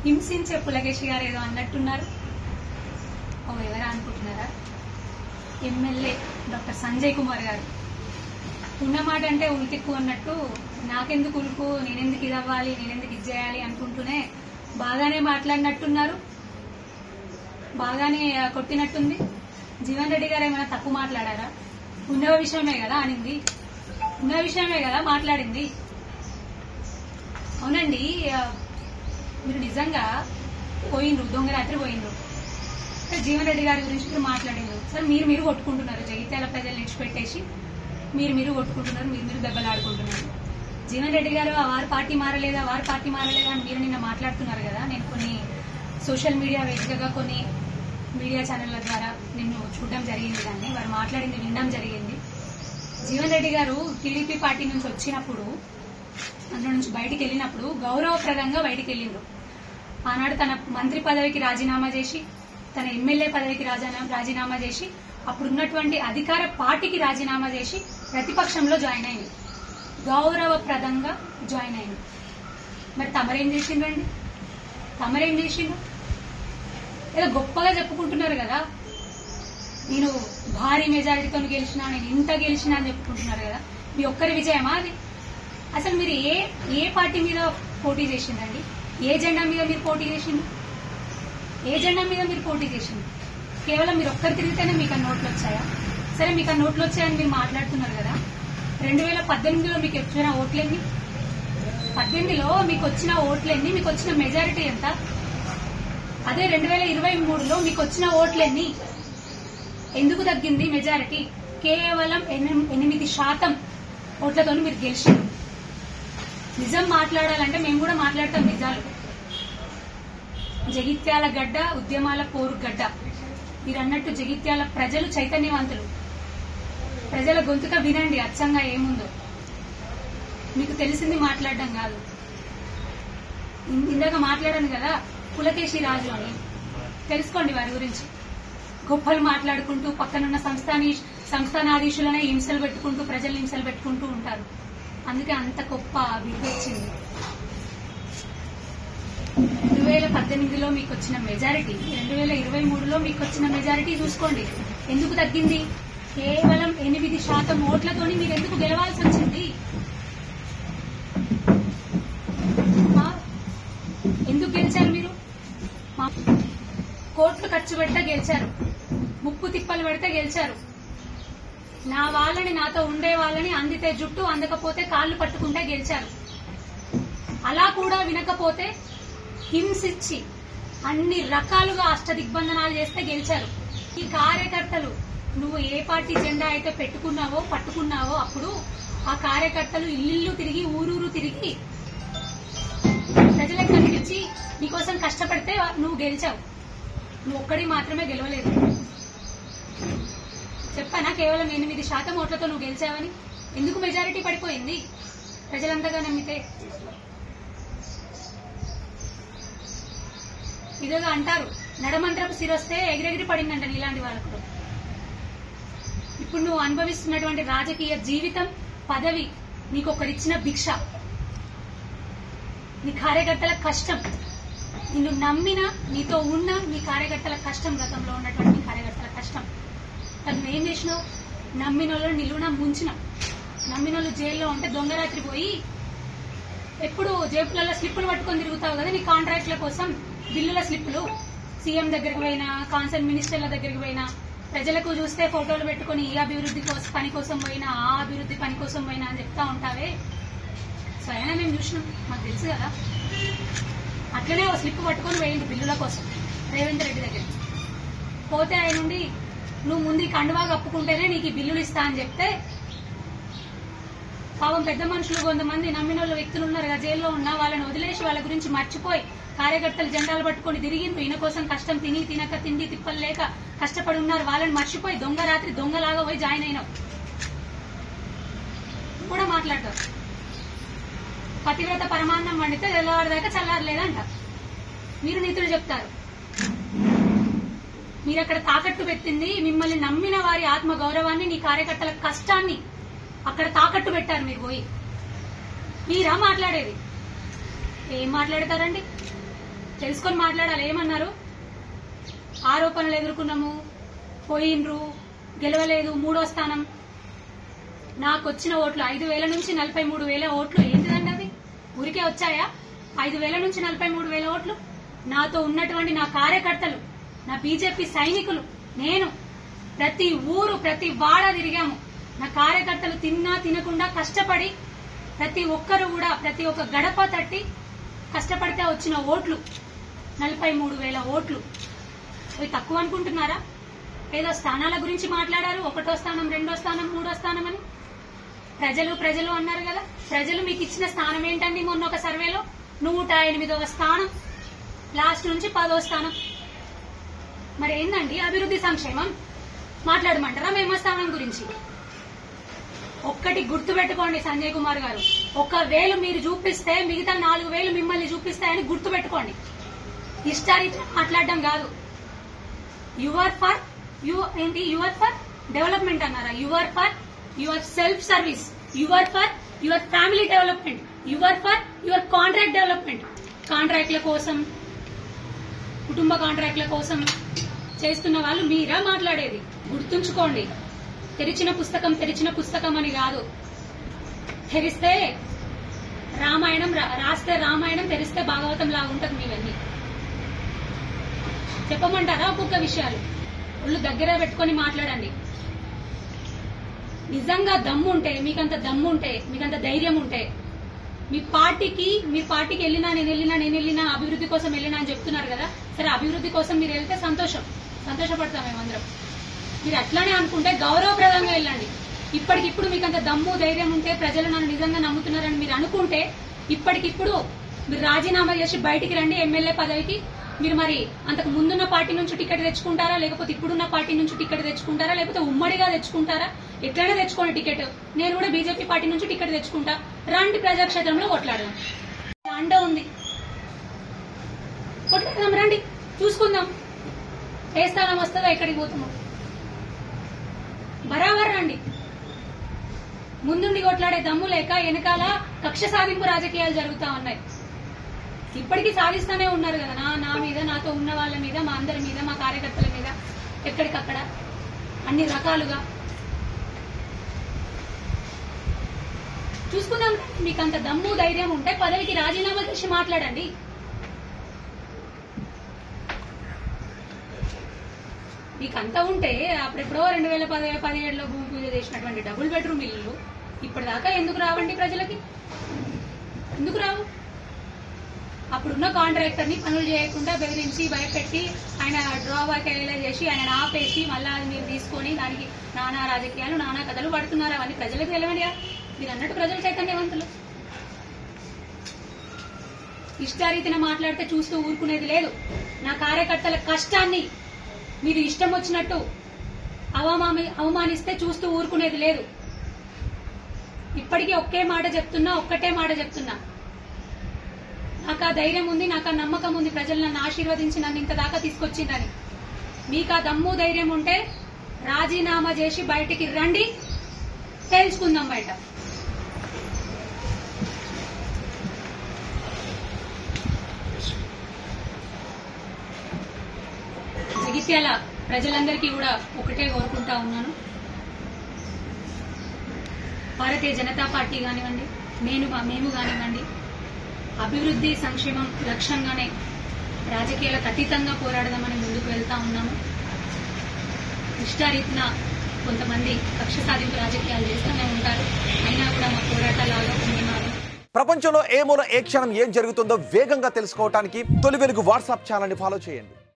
హింసించే పులకేశి గారు ఏదో అన్నట్టున్నారు. ఎవరా అనుకుంటున్నారా? ఎమ్మెల్యే డాక్టర్ సంజయ్ కుమార్ గారు. ఉన్నమాట అంటే ఉలికెక్కు అన్నట్టు నాకెందుకు ఉలుకు, నేనెందుకు ఇది అవ్వాలి, నేనెందుకు ఇది చేయాలి అనుకుంటూనే బాగానే మాట్లాడినట్టున్నారు, బాగానే కొట్టినట్టుంది. జీవన్ రెడ్డి గారు ఏమైనా తప్పు మాట్లాడారా? ఉన్న విషయమే కదా అనింది, ఉన్న విషయమే కదా మాట్లాడింది. అవునండి, మీరు నిజంగా పోయిండ్రు, దొంగ రాత్రి పోయిండ్రు. జీవన్ రెడ్డి గారి గురించి మీరు మాట్లాడిండ్రు. సార్ మీరు కొట్టుకుంటున్నారు, జగిత్యాల ప్రజలు నిడిచిపెట్టేసి మీరు కొట్టుకుంటున్నారు, మీరు దెబ్బలాడుకుంటున్నారు. జీవన్ రెడ్డి గారు వారి పార్టీ మారలేదా అని మీరు నిన్న మాట్లాడుతున్నారు కదా. నేను కొన్ని సోషల్ మీడియా వేదికగా కొన్ని మీడియా ఛానళ్ల ద్వారా నిన్ను చూడడం జరిగింది, దాన్ని వారు మాట్లాడింది వినడం జరిగింది. జీవన్ రెడ్డి గారు టీడీపీ పార్టీ నుంచి వచ్చినప్పుడు, అందులో నుంచి బయటికి వెళ్ళినప్పుడు గౌరవప్రదంగా బయటికి వెళ్ళిండ్రు. ఆనాడు తన మంత్రి పదవికి రాజీనామా చేసి, తన ఎమ్మెల్యే పదవికి రాజీనామా చేసి, అప్పుడున్నటువంటి అధికార పార్టీకి రాజీనామా చేసి ప్రతిపక్షంలో జాయిన్ అయింది, గౌరవప్రదంగా జాయిన్ అయింది. మరి తమరేం చేసిండ్రండి? తమరేం చేసిండ్రు? ఏదో గొప్పగా చెప్పుకుంటున్నారు కదా, నేను భారీ మెజారిటీతో గెలిచినా, నేను ఇంత గెలిచినా అని చెప్పుకుంటున్నారు కదా. మీ ఒక్కరి విజయమా అది? అసలు మీరు ఏ పార్టీ మీద పోటీ చేసిందండి? ఏ జెండా మీద మీరు పోటీ చేసిండ్రు? ఏ జెండా మీద మీరు పోటీ చేసిండ్రు? కేవలం మీరు ఒక్కరు తిరిగితేనే మీకు ఆ నోట్లు వచ్చాయా? సరే, మీకు ఆ నోట్లు వచ్చాయని మీరు మాట్లాడుతున్నారు కదా. 2018లో మీకు వచ్చిన ఓట్లెన్ని? 18లో మీకు వచ్చిన ఓట్లెన్ని? మీకు వచ్చిన మెజారిటీ ఎంత? అదే 2023లో మీకు వచ్చిన ఓట్లెన్ని? ఎందుకు తగ్గింది మెజారిటీ? కేవలం 8% ఓట్లతో మీరు గెలిచారు. నిజం మాట్లాడాలంటే మేము కూడా మాట్లాడతాం నిజాలు. జగిత్యాల గడ్డ ఉద్యమాల పోరు గడ్డ. మీరు అన్నట్టు జగిత్యాల ప్రజలు చైతన్యవంతులు. ప్రజల గొంతుక వినండి, అచ్చంగా ఏముందో. మీకు తెలిసింది మాట్లాడడం కాదు. ఇందాక మాట్లాడాను కదా పులకేశి రాజు అని, తెలుసుకోండి వారి గురించి. గొప్పలు మాట్లాడుకుంటూ పక్కనున్న సంస్థానాధీశులనే హింసలు పెట్టుకుంటూ, ప్రజలు హింసలు పెట్టుకుంటూ ఉంటారు. అందుకే అంత గొప్ప బిడ్డ వచ్చింది. 2018లో మీకు వచ్చిన మెజారిటీ, 2023లో మీకు వచ్చిన మెజారిటీ చూసుకోండి. ఎందుకు తగ్గింది? కేవలం 8% ఓట్లతో మీరు ఎందుకు గెలవాల్సి వచ్చింది? ఎందుకు గెలిచారు మీరు? కోట్లు ఖర్చు పెడితే గెలిచారు, ముప్పు తిప్పలు పెడితే గెలిచారు. నా వాళ్ళని, నాతో ఉండే వాళ్ళని అందితే జుట్టు, అందకపోతే కాళ్ళు పట్టుకుంటే గెలిచారు. అలా కూడా వినకపోతే హింసించి అన్ని రకాలుగా అష్టదిగ్బంధనాలు చేస్తే గెలిచారు. ఈ కార్యకర్తలు, నువ్వు ఏ పార్టీ జెండా అయితే పట్టుకున్నావో అప్పుడు ఆ కార్యకర్తలు ఇల్లు తిరిగి, ఊరూరు తిరిగి ప్రజలకు కనిపించి నీకోసం కష్టపడితే నువ్వు గెలిచావు. నువ్వు ఒక్కడి మాత్రమే గెలవలేదు. చెప్పానా? కేవలం 8% ఓట్లతో నువ్వు గెలిచావని. ఎందుకు మెజారిటీ పడిపోయింది? ప్రజలంతగా నమ్మితే. ఇదిగా అంటారు, నడమంత్రపు సిరొస్తే ఎగిరెగిరి పడిందంట నీలాంటి వాళ్ళకు. ఇప్పుడు నువ్వు అనుభవిస్తున్నటువంటి రాజకీయ జీవితం, పదవి నీకు ఒకరిచ్చిన భిక్ష. నీ కార్యకర్తల కష్టం, నిన్ను నమ్మిన, నీతో ఉన్న నీ కార్యకర్తల కష్టం, గతంలో ఉన్నటువంటి కార్యకర్తల కష్టం. నువ్వేం చేసినావు? నమ్మినోళ్ళు నిలువున ముంచినావు. నమ్మినోళ్ళు జైల్లో ఉంటే దొంగరాత్రి పోయి ఎప్పుడు జేబులలో స్లిప్పులు పట్టుకొని తిరుగుతావు కదా నీ కాంట్రాక్ట్ల కోసం, బిల్లుల స్లిప్పులు. సీఎం దగ్గరికి పోయినా, కాన్సర్న్ మినిస్టర్ల దగ్గరికి పోయినా, ప్రజలకు చూస్తే ఫోటోలు పెట్టుకుని ఈ అభివృద్ధి పని కోసం పోయినా, ఆ అభివృద్ధి పని కోసం పోయినా అని చెప్తా ఉంటావే. స్వయంగా మేము చూసినాం, మాకు తెలుసు కదా. అట్లనే ఓ స్లిప్ పట్టుకొని పోయింది బిల్లుల కోసం రేవంత్ రెడ్డి దగ్గరికి. పోతే ఆయన నుండి నువ్వు ముందు కండువా కప్పుకుంటేనే నీకు ఈ బిల్లులు ఇస్తా అని చెప్తే, పాపం పెద్ద మనుషులు కొంతమంది నమ్మిన వ్యక్తులు ఉన్నారు కదా జైల్లో ఉన్న, వాళ్ళని వదిలేసి వాళ్ళ గురించి మర్చిపోయి కార్యకర్తలు జెండాలు పట్టుకుని తిరిగిండ్రు. ఈయన కోసం కష్టం తినక తిండి తిప్పలు లేక కష్టపడి ఉన్నారు. వాళ్ళని మర్చిపోయి దొంగ రాత్రి దొంగలాగా పోయి జాయిన్ అయినావు. కూడా మాట్లాడతావు. పతివ్రత పరమాన్నం వండితే తెల్లవారిదాకా చల్లారలేదంట. మీరు నీతులు చెప్తారు. మీరు అక్కడ తాకట్టు పెట్టింది మిమ్మల్ని నమ్మిన వారి ఆత్మ గౌరవాన్ని, నీ కార్యకర్తల కష్టాన్ని అక్కడ తాకట్టు పెట్టారు మీరు పోయి. మీరా మాట్లాడేది? ఏం మాట్లాడతారండి? తెలుసుకొని మాట్లాడాలి. ఏమన్నారు? ఆరోపణలు ఎదుర్కొన్నాము, పోయినరు, గెలవలేదు, 3వ స్థానం. నాకు వచ్చిన ఓట్లు 5,000 నుంచి 43,000 ఓట్లు. ఏంటిదండి అది? ఊరికే వచ్చాయా? 5,000 నుంచి 43,000 ఓట్లు. నాతో ఉన్నటువంటి నా కార్యకర్తలు, నా బీజేపీ సైనికులు, నేను ప్రతి ఊరు ప్రతి వాడ తిరిగాము. నా కార్యకర్తలు తిన్నా తినకుండా కష్టపడి ప్రతి ఒక్కరు కూడా ప్రతి ఒక్క గడప తట్టి కష్టపడితే వచ్చిన ఓట్లు 43,000 ఓట్లు. అవి తక్కువ అనుకుంటున్నారా? ఏదో స్థానాల గురించి మాట్లాడారు, 1వ స్థానం, 2వ స్థానం, 3వ స్థానం అని. ప్రజలు అన్నారు కదా, ప్రజలు మీకు ఇచ్చిన స్థానం ఏంటండి? మొన్న ఒక సర్వేలో 108వ స్థానం, లాస్ట్ నుంచి 10వ స్థానం. మరి ఏందండి అభివృద్ధి సంక్షేమం మాట్లాడమంటారా మేమో స్థానం గురించి? ఒక్కటి గుర్తు పెట్టుకోండి సంజయ్ కుమార్ గారు, 1,000 మీరు చూపిస్తే మిగతా 4,000 మిమ్మల్ని చూపిస్తాయని గుర్తు పెట్టుకోండి. ఇష్టారీతి మాట్లాడడం కాదు. యువర్ ఫర్ డెవలప్మెంట్ అన్నారా? Your for your self service, your for your family development, your for your contract development. కాంట్రాక్ట్ల కోసం, కుటుంబ కాంట్రాక్ట్ల కోసం చేస్తున్న వాళ్ళు మీరా మాట్లాడేది? గుర్తుంచుకోండి. తెరిచిన పుస్తకం అని కాదు. తెరిస్తే రామాయణం, రాస్తే రామాయణం, తెరిస్తే భాగవతం లాగా ఉంటుంది మీవన్నీ. చెప్పమంటారా ఒక్కొక్క విషయాలు? ఒళ్ళు దగ్గర పెట్టుకొని మాట్లాడండి. నిజంగా దమ్ము ఉంటే, మీకంత దమ్ము ఉంటే, మీకంత ధైర్యం ఉంటే, మీ పార్టీకి వెళ్ళినా నేను వెళ్ళినా అభివృద్ధి కోసం వెళ్ళినా అని చెప్తున్నారు కదా. సరే, అభివృద్ధి కోసం మీరు వెళ్తే సంతోషపడతాం మేమందరం. మీరు అట్లానే అనుకుంటే గౌరవప్రదంగా వెళ్ళండి. ఇప్పటికిప్పుడు మీకంత దమ్ము ధైర్యం ఉంటే, ప్రజలు నన్ను నిజంగా నమ్ముతున్నారని మీరు అనుకుంటే ఇప్పటికిప్పుడు మీరు రాజీనామా చేసి బయటికి రండి ఎమ్మెల్యే పదవికి. మీరు మరి అంతకు ముందున్న పార్టీ నుంచి టికెట్ తెచ్చుకుంటారా, లేకపోతే ఇప్పుడున్న పార్టీ నుంచి టికెట్ తెచ్చుకుంటారా, లేకపోతే ఉమ్మడిగా తెచ్చుకుంటారా? ఎట్లయినా తెచ్చుకోండి టికెట్. నేను కూడా బీజేపీ పార్టీ నుంచి టికెట్ తెచ్చుకుంటా. రండి ప్రజాక్షేత్రంలో కొట్లాడదాం. అండ ఉంది, కొట్లాడదాం. రండి, చూసుకుందాం ఏ స్థానం వస్తుందో, ఎక్కడికి పోతామో. బరాబర్ రండి. ముందుండి కొట్లాడే దమ్ము లేక వెనకాల కక్ష సాధింపు రాజకీయాలు జరుగుతా ఉన్నాయి. ఇప్పటికీ సాధిస్తానే ఉన్నారు కదా, నా మీద, నాతో ఉన్న వాళ్ళ మీద, మా అందరి మీద, మా కార్యకర్తల మీద, ఎక్కడికక్కడ అన్ని రకాలుగా చూసుకుందాం. మీకు అంత దమ్ము ధైర్యం ఉంటే పదవికి రాజీనామా చేసి మాట్లాడండి. మీకంతా ఉంటే అప్పుడెప్పుడో 2017లో భూమి పూజ చేసినటువంటి డబుల్ బెడ్రూమ్ ఇల్లు ఇప్పటిదాకా ఎందుకు రావండి ప్రజలకి? ఎందుకు రావు? అప్పుడున్న కాంట్రాక్టర్ ని పనులు చేయకుండా బెదిరించి భయపెట్టి ఆయన డ్రాబ్యాక్ అయ్యేలా చేసి ఆయన ఆపేసి మళ్ళా అది మీరు తీసుకొని దానికి నానా రాజకీయాలు, నానా కథలు పడుతున్నారు. అవన్నీ ప్రజలకు తెలియనియా? మీరు అన్నట్టు ప్రజలు చైతన్యవంతులు. ఇష్టారీతిన మాట్లాడితే చూస్తూ ఊరుకునేది లేదు. నా కార్యకర్తల కష్టాన్ని మీరు ఇష్టం వచ్చినట్టు అవమానిస్తే చూస్తూ ఊరుకునేది లేదు. ఇప్పటికీ ఒక్కటే మాట చెప్తున్నా. నాకు ఆ ధైర్యం ఉంది, నాకు ఆ నమ్మకం ఉంది. ప్రజలు నన్ను ఆశీర్వదించి నన్ను ఇంత దాకా తీసుకొచ్చిందని. మీకు ఆ దమ్ము ధైర్యం ఉంటే రాజీనామా చేసి బయటికి రండి, తేల్చుకుందాం బయట. జగిత్యాల ప్రజలందరికీ కూడా ఒకటే కోరుకుంటా ఉన్నాను. భారతీయ జనతా పార్టీ కానివ్వండి, మేము కానివ్వండి, అభివృద్ధి సంక్షేమం లక్ష్యంగానే రాజకీయాలకు అతీతంగా పోరాడదామని ముందుకు వెళ్తా ఉన్నాము. ఇష్టారీతిన కొంతమంది కక్ష సాధింపు రాజకీయాలు చేస్తూనే ఉంటారు. అయినా కూడా మా పోరాటాలలో ఉన్నారు. ప్రపంచంలో ఏ మూల ఏ క్షణం ఏం జరుగుతుందో వేగంగా తెలుసుకోవడానికి తొలి వెలుగు వాట్సాప్ ఛానల్ ని ఫాలో చేయండి.